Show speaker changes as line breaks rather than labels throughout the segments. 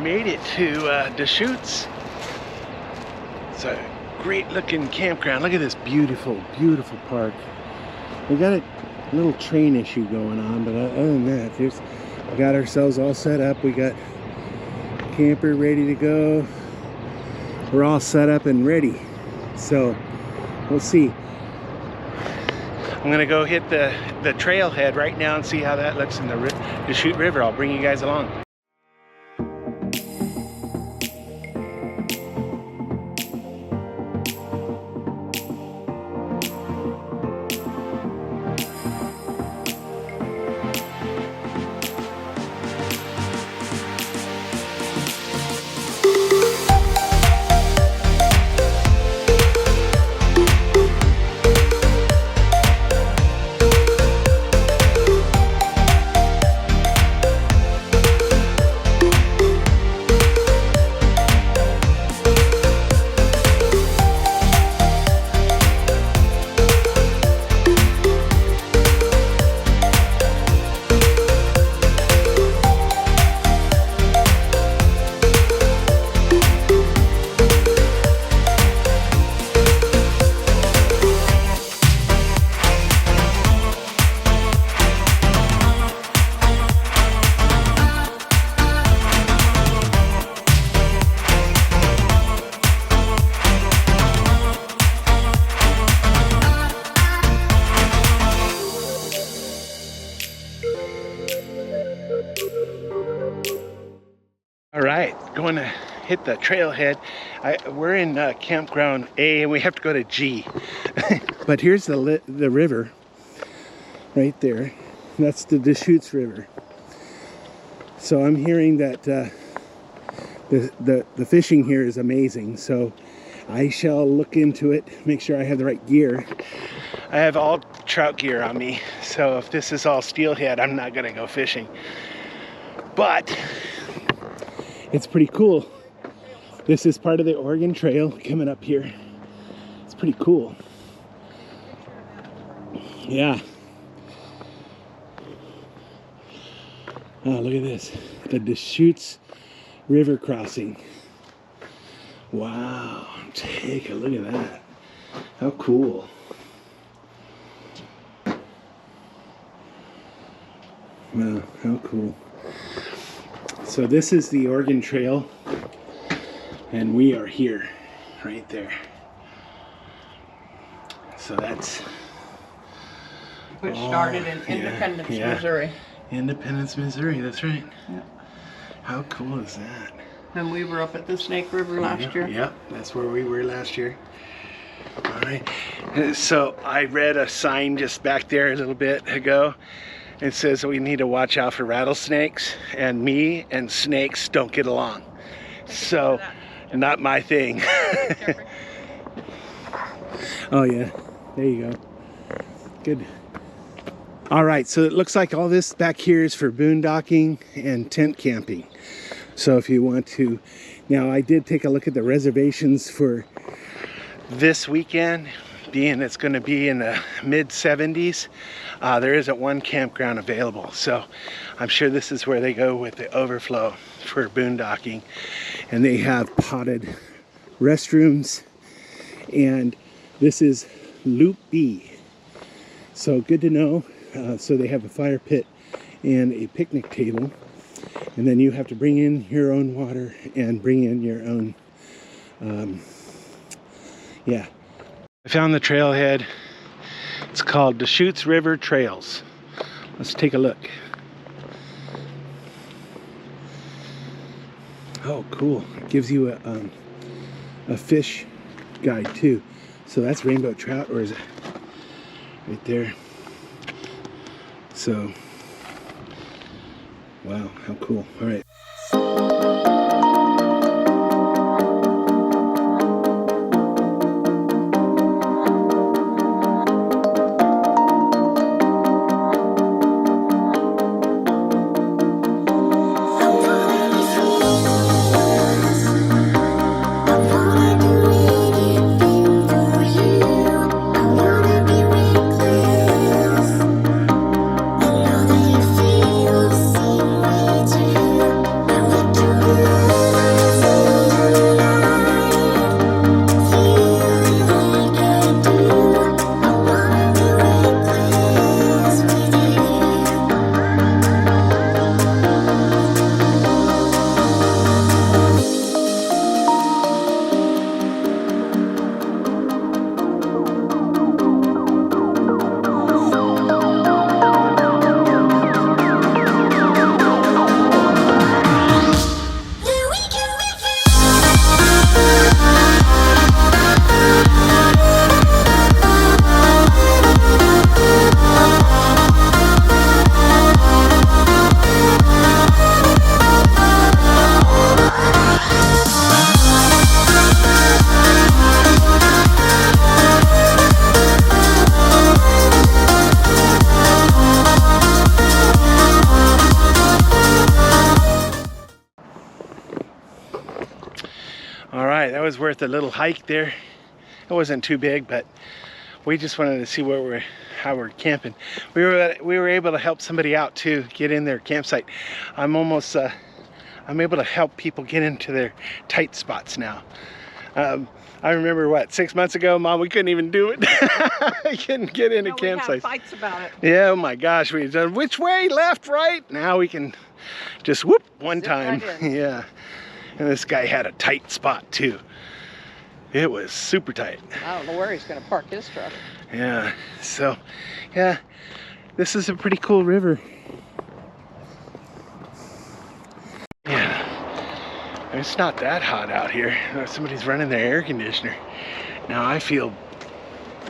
made it to Deschutes. It's a great looking campground. Look at this beautiful, beautiful park. We got a little train issue going on, but other than that, we got ourselves all set up. We got camper ready to go. We're all set up and ready. So we'll see. I'm gonna go hit the trailhead right now and see how that looks in the Deschutes River. I'll bring you guys along. All right, going to hit the trailhead. We're in campground A and we have to go to G. But here's the river right there. That's the Deschutes River. So I'm hearing that the fishing here is amazing. So I shall look into it, make sure I have the right gear. I have all trout gear on me. So if this is all steelhead, I'm not gonna go fishing. But it's pretty cool. This is part of the Oregon Trail coming up here. It's pretty cool. Yeah. Oh, look at this. The Deschutes River crossing. Wow. Take a look at that. How cool. Wow, how cool. So this is the Oregon Trail, and we are here, right there. So that's...
Which started in Independence, Missouri.
Independence, Missouri, that's right.
Yep.
How cool is that?
And we were up at the Snake River last year.
Yep, that's where we were last year. All right. So I read a sign just back there a little bit ago. It says we need to watch out for rattlesnakes, and me and snakes don't get along. So, not my thing. Oh yeah, there you go. Good. All right, so it looks like all this back here is for boondocking and tent camping. So if you want to, now I did take a look at the reservations for this weekend, being it's going to be in the mid-70s. There isn't one campground available, so I'm sure this is where they go with the overflow for boondocking. And they have potted restrooms, and this is Loop B, so good to know. So they have a fire pit and a picnic table, and then you have to bring in your own water and bring in your own yeah. I found the trailhead. It's called Deschutes River Trails. Let's take a look. Oh, cool. It gives you a fish guide too. So that's rainbow trout, or is it right there? So, wow, how cool. All right. All right, that was worth a little hike there. It wasn't too big, but we just wanted to see how we're camping. We were able to help somebody out too, get in their campsite. I'm able to help people get into their tight spots now. I remember, what, 6 months ago, Mom, we couldn't even do it. I couldn't get into campsites. We had
fights about it.
Yeah, oh my gosh, we done which way, left, right. Now we can just whoop one time. Right. Yeah, and this guy had a tight spot too. It was super tight.
I don't know where he's gonna park his truck.
Yeah, so yeah, this is a pretty cool river. Yeah. It's not that hot out here. Somebody's running their air conditioner. Now I feel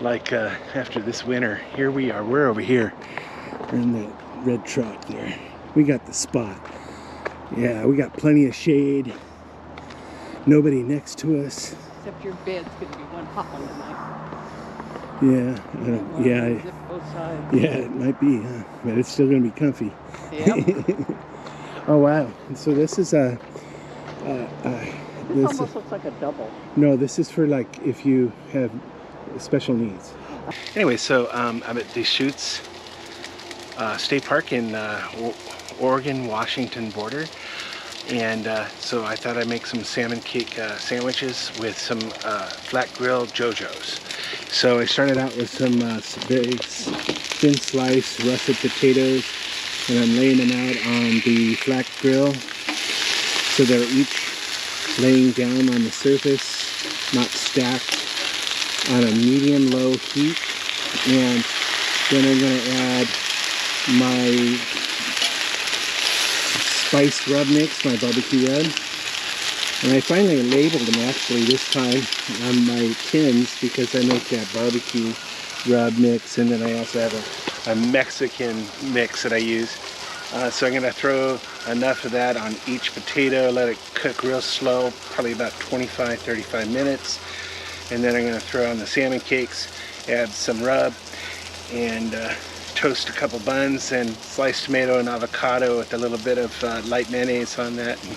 like after this winter, here we are. We're over here. We're in that red truck there. We got the spot. Yeah, we got plenty of shade. Nobody next to us.
Except your bed's gonna be one hot one
tonight. Yeah,
zip both sides.
Yeah, it might be, huh? But it's still gonna be comfy.
Yep.
Oh wow! And so this is a.
This almost looks like a double.
No, this is for like if you have special needs. Anyway, so I'm at Deschutes State Park in Oregon-Washington border. And so I thought I'd make some salmon cake sandwiches with some flat grill JoJo's. So I started out with some very thin sliced russet potatoes, and I'm laying them out on the flat grill. So they're each laying down on the surface, not stacked, on a medium-low heat. And then I'm going to add my spiced rub mix, my barbecue rub. And I finally labeled them actually this time on my tins because I make that barbecue rub mix, and then I also have a Mexican mix that I use. So I'm going to throw enough of that on each potato, let it cook real slow, probably about 25-35 minutes. And then I'm going to throw on the salmon cakes, add some rub, and toast a couple buns and sliced tomato and avocado with a little bit of light mayonnaise on that. And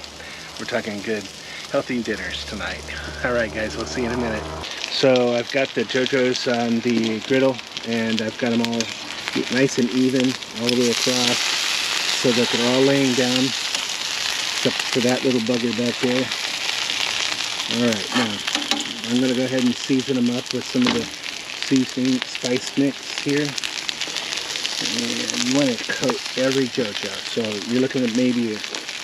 we're talking good, healthy dinners tonight. All right, guys, we'll see you in a minute. So I've got the JoJo's on the griddle, and I've got them all nice and even all the way across, so that they're all laying down, except for that little bugger back there. Alright, now I'm going to go ahead and season them up with some of the seasoning spice mix here. And you want to coat every JoJo. So you're looking at maybe a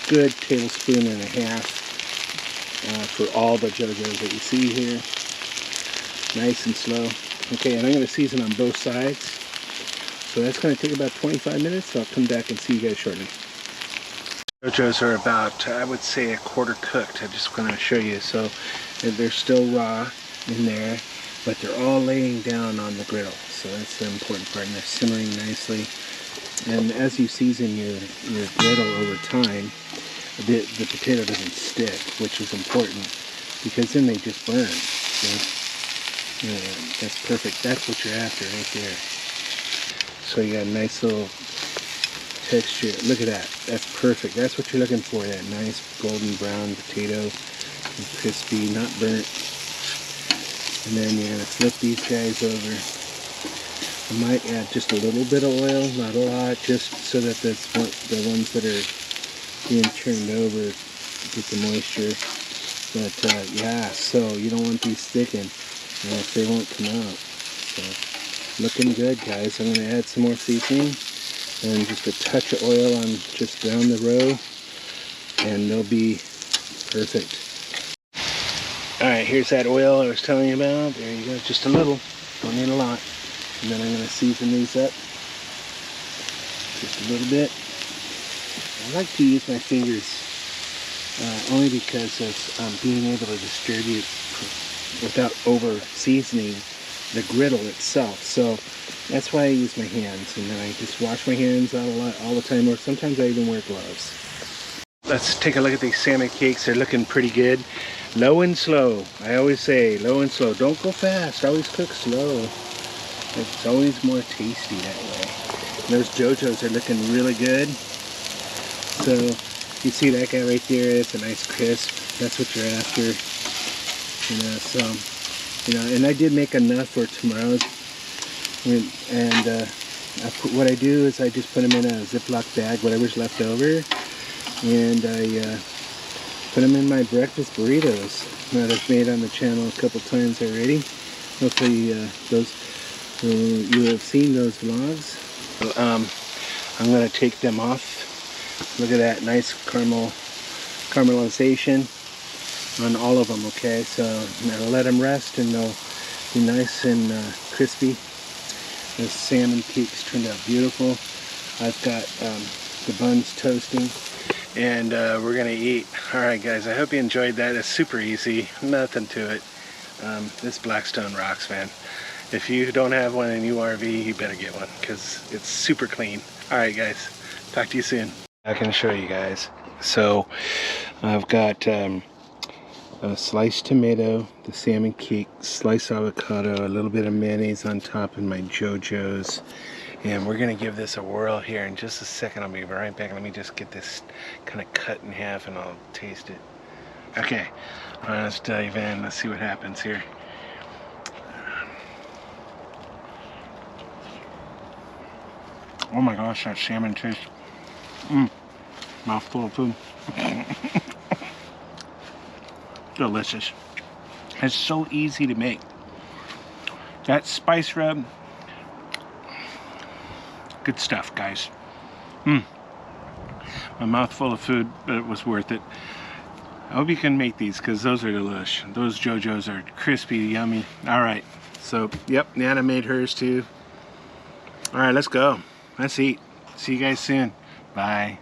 good tablespoon and a half for all the JoJo's that you see here. Nice and slow. Okay, and I'm going to season on both sides. So that's going to take about 25 minutes, so I'll come back and see you guys shortly. JoJo's are about, I would say, a quarter cooked. I'm just going to show you. So they're still raw in there, but they're all laying down on the griddle. So that's the important part, and they're simmering nicely. And as you season your griddle over time, the potato doesn't stick, which is important, because then they just burn. See? Yeah, that's perfect. That's what you're after right there. So you got a nice little texture. Look at that. That's perfect. That's what you're looking for. That nice golden brown potato, and crispy, not burnt. And then you're going to flip these guys over. I might add just a little bit of oil, not a lot, just so that the ones that are being turned over get the moisture. But yeah, so you don't want these sticking, or else they won't come out. So. Looking good, guys. I'm going to add some more seasoning and just a touch of oil on just down the row, and they'll be perfect. Alright, here's that oil I was telling you about. There you go, just a little. Don't need a lot. And then I'm going to season these up just a little bit. I like to use my fingers only because of being able to distribute without over seasoning the griddle itself. So that's why I use my hands, and then I just wash my hands all the time, or sometimes I even wear gloves. Let's take a look at these salmon cakes. They're looking pretty good. Low and slow. I always say low and slow. Don't go fast. Always cook slow. It's always more tasty that way. And those JoJo's are looking really good. So you see that guy right there? It's a nice crisp. That's what you're after. So, and I did make enough for tomorrow's. And what I do is I just put them in a Ziploc bag, whatever's left over, and I put them in my breakfast burritos that I've made on the channel a couple times already. Hopefully you have seen those vlogs. So, I'm going to take them off. Look at that nice caramelization on all of them. Okay, so I'm going to let them rest and they'll be nice and crispy. The salmon cakes turned out beautiful. I've got the buns toasting, and we're gonna eat. All right, guys, I hope you enjoyed that. It's super easy, nothing to it. This Blackstone rocks, man. If you don't have one in URV, you better get one because it's super clean. All right, guys, talk to you soon. I can show you guys. So I've got a sliced tomato, the salmon cake, sliced avocado, a little bit of mayonnaise on top, and my JoJo's. And we're gonna give this a whirl here in just a second. I'll be right back. Let me just get this kind of cut in half and I'll taste it. Okay, let's dive in. Let's see what happens here. Oh my gosh, that salmon tastes, mouthful of food. Delicious. It's so easy to make. That spice rub, good stuff, guys. A mouthful of food, but it was worth it. I hope you can make these because those are delicious. Those JoJo's are crispy, yummy. All right, so yep, Nana made hers too. All right, let's go. Let's eat. See you guys soon. Bye.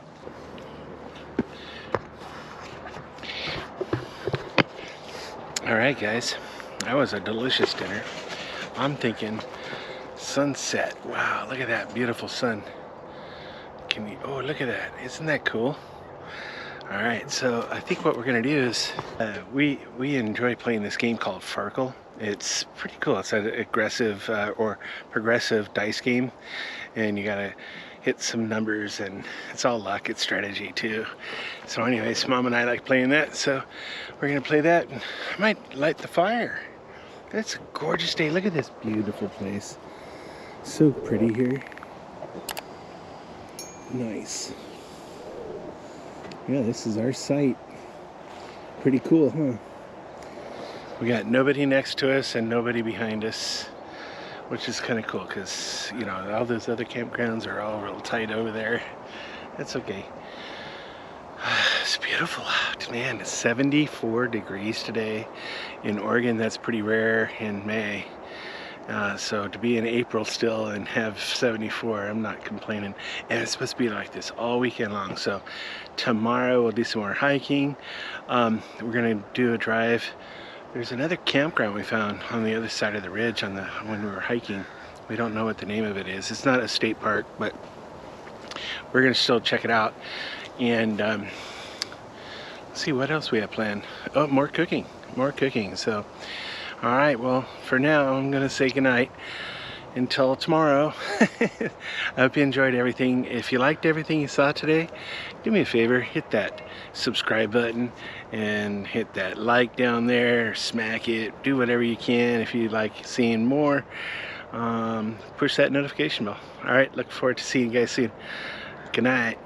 All right, guys, that was a delicious dinner. I'm thinking sunset. Wow, look at that beautiful sun. Can you, oh, look at that. Isn't that cool? All right, so I think what we're gonna do is we enjoy playing this game called Farkle. It's pretty cool. It's an aggressive or progressive dice game, and you gotta hit some numbers, and it's all luck. It's strategy too. So anyways, Mom and I like playing that, so we're gonna play that. I might light the fire. It's a gorgeous day. Look at this beautiful place. So pretty here. Nice. Yeah, this is our site. Pretty cool, huh? We got nobody next to us and nobody behind us, which is kind of cool because, you know, all those other campgrounds are all real tight over there. That's okay. It's beautiful out, man. It's 74 degrees today. In Oregon, that's pretty rare in May. So to be in April still and have 74, I'm not complaining. And it's supposed to be like this all weekend long. So tomorrow we'll do some more hiking. We're gonna do a drive. There's another campground we found on the other side of the ridge when we were hiking. We don't know what the name of it is. It's not a state park, but we're gonna still check it out. And let's see what else we have planned. Oh, more cooking. So all right, well, for now, I'm gonna say goodnight until tomorrow. I hope you enjoyed everything. If you liked everything you saw today, do me a favor, hit that subscribe button and hit that like down there, smack it, do whatever you can. If you like seeing more, push that notification bell. All right, look forward to seeing you guys soon. Good night.